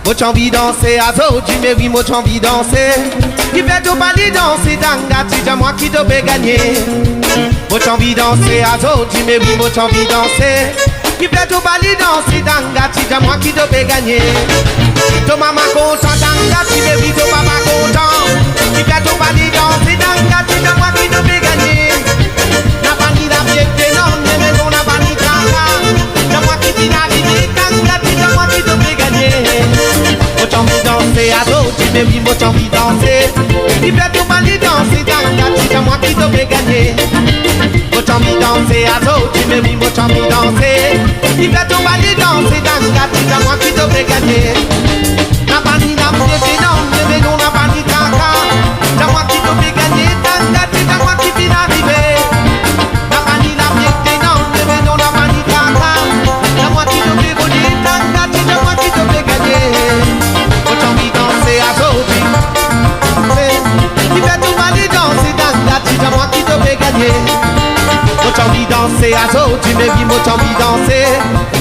Moi j'ai envie danser, azo, dis mais oui, moi j'ai envie danser. Qui fait tout pas danser, danga, tu moi qui te vais gagner. Moi j'ai envie danser, azo, dis mais oui, moi j'ai envie danser. Qui fait tout pas danser, danga, tu moi qui te vais gagner. Ton maman content, danga, tu mais oui, ton papa content. Qui fait tout pas danser, danga, tu moi qui te vais gagner. N'a pas ni la pièce, non, mais non, n'a pas ni danga. C'est moi qui t'y arrive, danga, tu moi qui te vais gagner. Moi j'ai envie danser, azo, tu mais oui, moi j'ai envie danser. Qui fait tout pas danser, danga, tu moi qui te vais gagner. Moi j'ai envie danser, azo, tu mais oui, moi j'ai envie danser. Qui fait tout pas danser, danga, tu moi qui te vais gagner. N'a pas ni la pièce, non, mais non, n'a pas ni danga. C'est moi qui te vais gagner, danga, tu moi qui t'y arrive. N'a pas ni la pièce, non, mais non, n'a pas ni danga. C'est moi qui te vais gagner, danga, tu moi qui te vais gagner. Moi j'ai envie danser, azo, qui fait tout mal danser, danga, tu moi qui te vais gagner. Moi j'ai envie danser, azo, tu me dis, moi j'ai envie danser.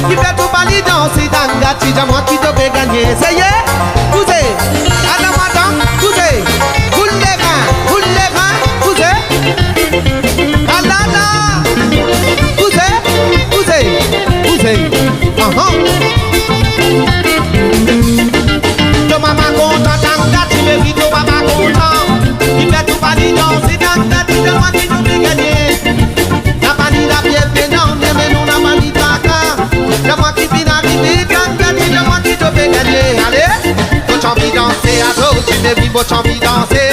Qui fait tout mal danser, danga, tu moi qui te vais gagner. Ça y est, vous êtes, alors madame, vous êtes, vous les reins, vous êtes, ah là là, vous êtes, ton maman content, danga, tu me dis, ton papa content. Qui fait tout mal danser, danga, tu moi qui te vais gagner. N'a pas ni la pièce, non, mais non, n'a pas ni taka. C'est moi qui viens d'arriver, danga, tu moi qui te vais gagner. Allez, moi j'ai envie danser, azo, tu me dis, moi j'ai envie danser.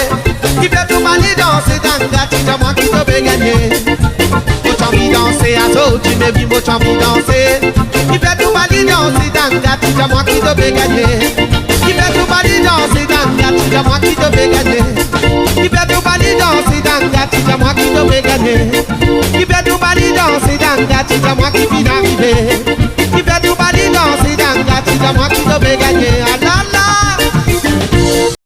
Qui fait tout mal danser, danga, tu moi qui te vais gagner. Moi j'ai envie danser, azo, tu me dis, moi j'ai envie danser. Qui fait tout mal danser, danga, tu moi qui te vais gagner. Qui fait tout mal danser, danga, tu moi qui te vais gagner. Qui fait tout mal danser, danga, tu moi qui te vais gagner. Qui fait tout mal danser, danga, tu moi qui viens d'arriver.